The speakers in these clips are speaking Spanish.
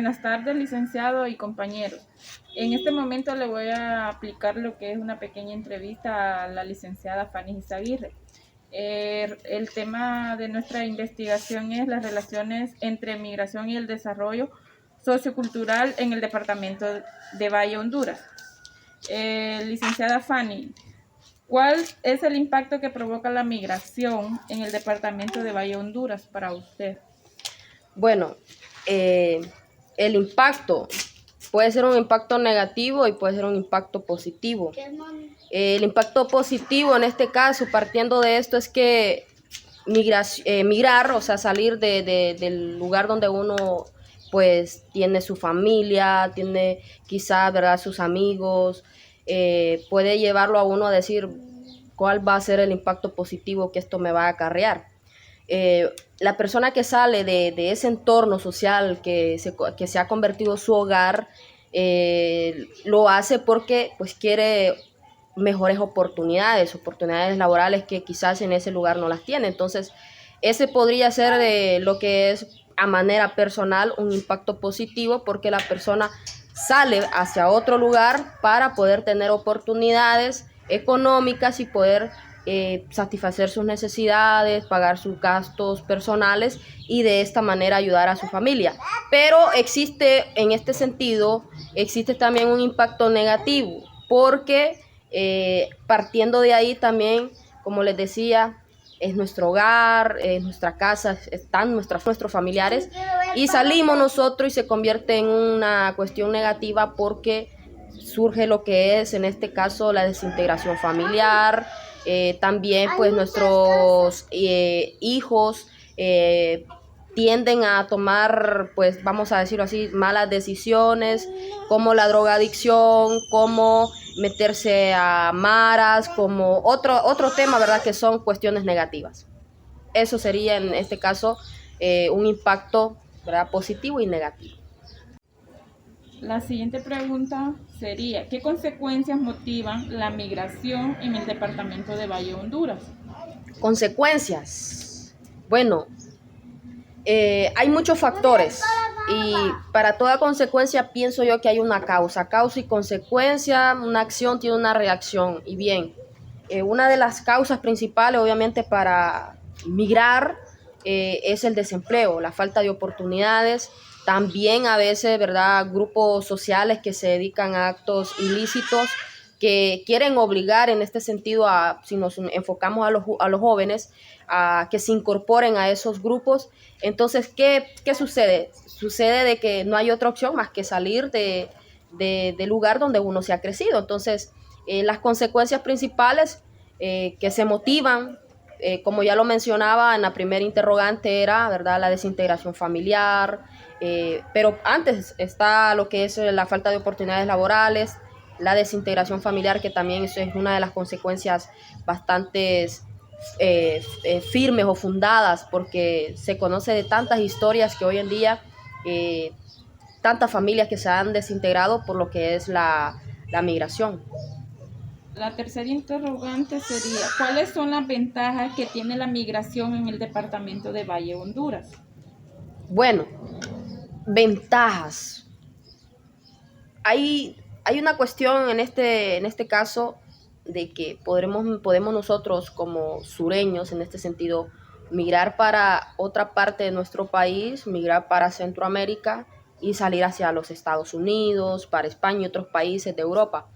Buenas tardes, licenciado y compañeros. En este momento le voy a aplicar lo que es una pequeña entrevista a la licenciada Fanny Izaguirre. El tema de nuestra investigación es las relaciones entre migración y el desarrollo sociocultural en el departamento de Valle, Honduras. Licenciada Fanny, ¿cuál es el impacto que provoca la migración en el departamento de Valle, Honduras para usted? Bueno, el impacto puede ser un impacto negativo y puede ser un impacto positivo. El impacto positivo en este caso, partiendo de esto, es que migrar, o sea, salir del lugar donde uno pues tiene su familia, tiene quizás, ¿verdad?, sus amigos, puede llevarlo a uno a decir cuál va a ser el impacto positivo que esto me va a acarrear. La persona que sale de ese entorno social que se ha convertido su hogar, lo hace porque pues quiere mejores oportunidades laborales que quizás en ese lugar no las tiene. Entonces, ese podría ser de lo que es a manera personal un impacto positivo, porque la persona sale hacia otro lugar para poder tener oportunidades económicas y poder satisfacer sus necesidades, pagar sus gastos personales y de esta manera ayudar a su familia. Pero existe, en este sentido, existe también un impacto negativo, porque partiendo de ahí también, como les decía, es nuestro hogar, es nuestra casa, están nuestros familiares, y salimos nosotros y se convierte en una cuestión negativa porque surge lo que es, en este caso, la desintegración familiar. También pues nuestros hijos tienden a tomar, pues vamos a decirlo así, malas decisiones, como la drogadicción, como meterse a maras, como otro tema, ¿verdad?, que son cuestiones negativas. Eso sería en este caso un impacto, ¿verdad?, positivo y negativo. La siguiente pregunta sería, ¿qué consecuencias motivan la migración en el departamento de Valle, Honduras? Consecuencias. Bueno, hay muchos factores y para toda consecuencia pienso yo que hay una causa y consecuencia. Una acción tiene una reacción, y bien, una de las causas principales obviamente para migrar es el desempleo, la falta de oportunidades. También a veces, ¿verdad?, grupos sociales que se dedican a actos ilícitos, que quieren obligar en este sentido si nos enfocamos a los jóvenes, a que se incorporen a esos grupos. Entonces, ¿qué sucede? Sucede de que no hay otra opción más que salir del lugar donde uno se ha crecido. Entonces, las consecuencias principales que se motivan, como ya lo mencionaba en la primera interrogante, era, ¿verdad?, la desintegración familiar, pero antes está lo que es la falta de oportunidades laborales, la desintegración familiar, que también eso es una de las consecuencias bastante firmes o fundadas, porque se conoce de tantas historias que hoy en día, tantas familias que se han desintegrado por lo que es la migración. La tercera interrogante sería, ¿cuáles son las ventajas que tiene la migración en el departamento de Valle, Honduras? Bueno, ventajas. Hay una cuestión en este caso de que podemos nosotros como sureños, en este sentido, migrar para otra parte de nuestro país, migrar para Centroamérica y salir hacia los Estados Unidos, para España y otros países de Europa.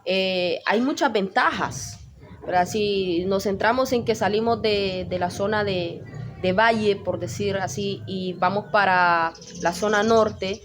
Hay muchas ventajas, ¿verdad? Si nos centramos en que salimos de la zona de Valle, por decir así, y vamos para la zona norte,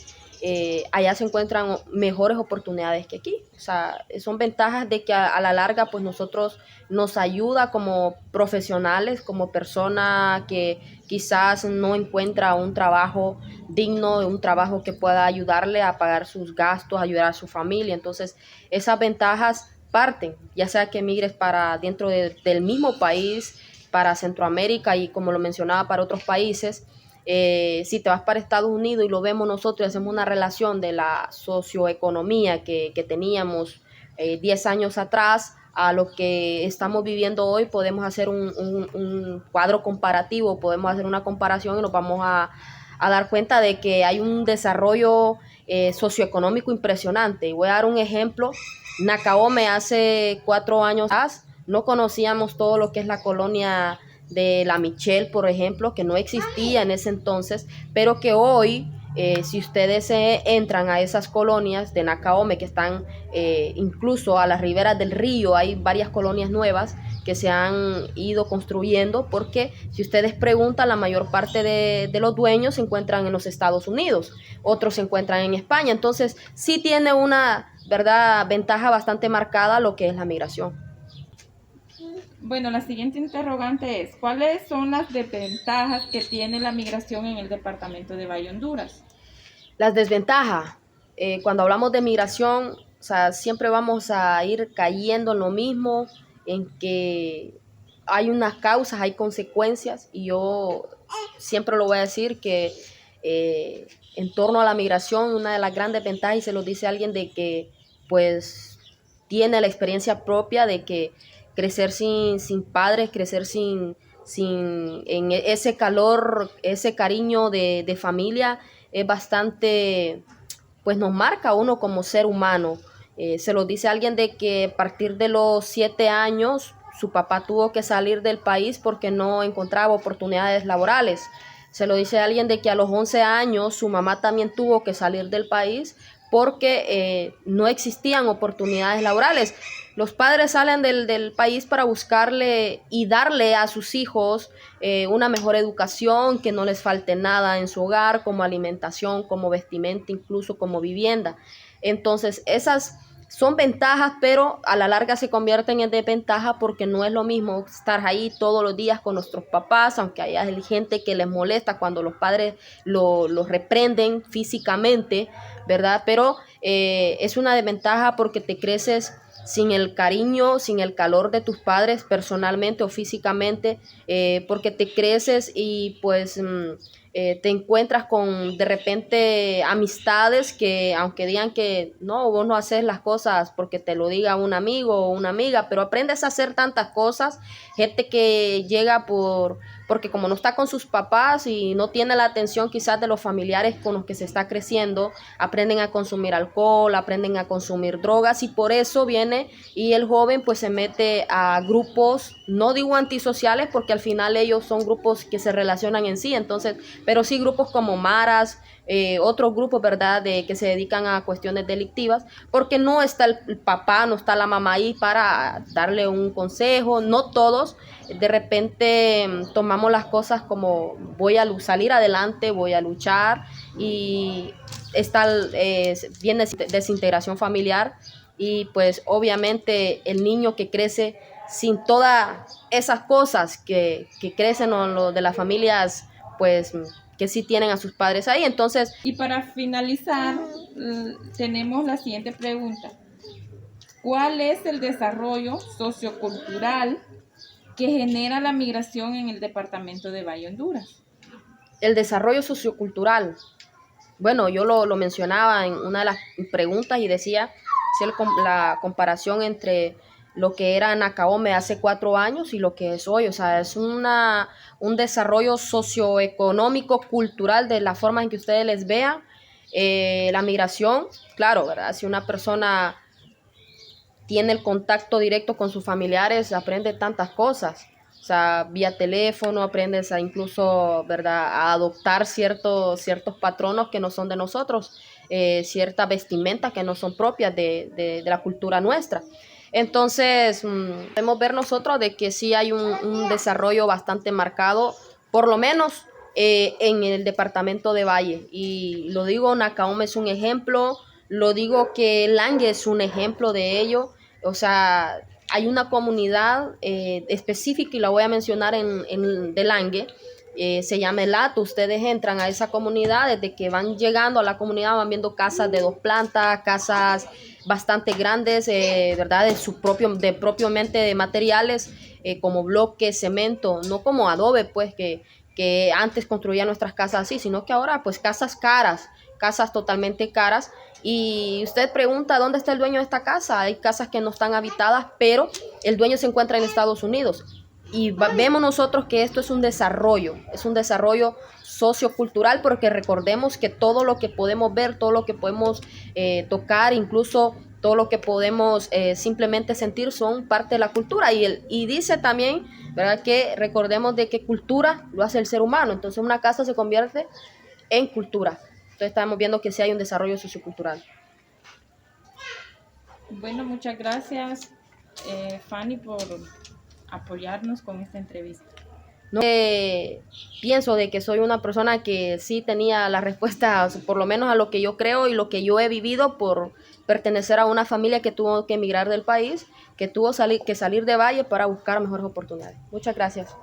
allá se encuentran mejores oportunidades que aquí. O sea, son ventajas de que a la larga pues nosotros nos ayuda como profesionales, como persona que quizás no encuentra un trabajo digno, un trabajo que pueda ayudarle a pagar sus gastos, ayudar a su familia. Entonces, esas ventajas parten, ya sea que migres para dentro del mismo país, para Centroamérica y, como lo mencionaba, para otros países. Si te vas para Estados Unidos y lo vemos nosotros y hacemos una relación de la socioeconomía que teníamos 10 años atrás a lo que estamos viviendo hoy, podemos hacer un cuadro comparativo, podemos hacer una comparación y nos vamos a dar cuenta de que hay un desarrollo socioeconómico impresionante. Y voy a dar un ejemplo. Nacaome hace 4 años no conocíamos todo lo que es la colonia de La Michelle, por ejemplo, que no existía en ese entonces, pero que hoy, si ustedes entran a esas colonias de Nacaome que están incluso a las riberas del río, hay varias colonias nuevas que se han ido construyendo, porque si ustedes preguntan, la mayor parte de los dueños se encuentran en los Estados Unidos, otros se encuentran en España, entonces sí tiene una, ¿verdad?, ventaja bastante marcada lo que es la migración. Bueno, la siguiente interrogante es, ¿cuáles son las desventajas que tiene la migración en el departamento de Valle Honduras? Las desventajas, cuando hablamos de migración, o sea, siempre vamos a ir cayendo en lo mismo, en que hay unas causas, hay consecuencias, y yo siempre lo voy a decir que en torno a la migración, una de las grandes ventajas, y se lo dice alguien de que pues tiene la experiencia propia de que crecer sin padres, crecer sin en ese calor, ese cariño de familia, es bastante, pues nos marca a uno como ser humano. Se lo dice alguien de que a partir de los 7 años su papá tuvo que salir del país porque no encontraba oportunidades laborales. Se lo dice alguien de que a los 11 años su mamá también tuvo que salir del país porque no existían oportunidades laborales. Los padres salen del país para buscarle y darle a sus hijos una mejor educación, que no les falte nada en su hogar, como alimentación, como vestimenta, incluso como vivienda. Entonces, esas son ventajas, pero a la larga se convierten en desventajas porque no es lo mismo estar ahí todos los días con nuestros papás, aunque haya gente que les molesta cuando los padres los reprenden físicamente, ¿verdad? Pero es una desventaja porque te creces sin el cariño, sin el calor de tus padres personalmente o físicamente, porque te creces y pues te encuentras con de repente amistades que aunque digan que no, vos no haces las cosas porque te lo diga un amigo o una amiga, pero aprendes a hacer tantas cosas, gente que llega porque como no está con sus papás y no tiene la atención quizás de los familiares con los que se está creciendo, aprenden a consumir alcohol, aprenden a consumir drogas, y por eso viene y el joven pues se mete a grupos, no digo antisociales porque al final ellos son grupos que se relacionan en sí, entonces, pero sí grupos como maras, otros grupos, ¿verdad?, que se dedican a cuestiones delictivas, porque no está el papá, no está la mamá ahí para darle un consejo, no todos. De repente tomamos las cosas como voy a salir adelante, voy a luchar, y viene desintegración familiar, y pues obviamente el niño que crece sin todas esas cosas que crecen en lo de las familias, pues que sí tienen a sus padres ahí. Entonces, y para finalizar, tenemos la siguiente pregunta. ¿Cuál es el desarrollo sociocultural que genera la migración en el departamento de Valle Honduras? El desarrollo sociocultural, bueno, yo lo mencionaba en una de las preguntas y decía si la comparación entre lo que era Nacaome hace 4 años y lo que es hoy, o sea, es un desarrollo socioeconómico, cultural, de la forma en que ustedes les vean. La migración, claro, ¿verdad? Si una persona tiene el contacto directo con sus familiares, aprende tantas cosas. O sea, vía teléfono aprendes a incluso, ¿verdad?, a adoptar ciertos patronos que no son de nosotros, ciertas vestimentas que no son propias de la cultura nuestra. Entonces, podemos ver nosotros de que sí hay un desarrollo bastante marcado, por lo menos en el departamento de Valle. Y lo digo, Nacaome es un ejemplo, lo digo que Langue es un ejemplo de ello. O sea, hay una comunidad específica, y la voy a mencionar en de Langue, se llama El Hato. Ustedes entran a esa comunidad, desde que van llegando a la comunidad van viendo casas de 2 plantas, casas bastante grandes, ¿verdad?, propiamente de materiales como bloque, cemento, no como adobe, pues que antes construían nuestras casas así, sino que ahora pues casas caras, casas totalmente caras. Y usted pregunta dónde está el dueño de esta casa. Hay casas que no están habitadas, pero el dueño se encuentra en Estados Unidos. vemos nosotros que esto es un desarrollo sociocultural, porque recordemos que todo lo que podemos ver, todo lo que podemos tocar, incluso todo lo que podemos simplemente sentir son parte de la cultura. Y dice también, ¿verdad?, que recordemos de que cultura lo hace el ser humano. Entonces una casa se convierte en cultura. Entonces estamos viendo que sí hay un desarrollo sociocultural. Bueno, muchas gracias, Fanny, por apoyarnos con esta entrevista. No, pienso de que soy una persona que sí tenía la respuesta, por lo menos a lo que yo creo y lo que yo he vivido por pertenecer a una familia que tuvo que emigrar del país, que tuvo que salir de Valle para buscar mejores oportunidades. Muchas gracias.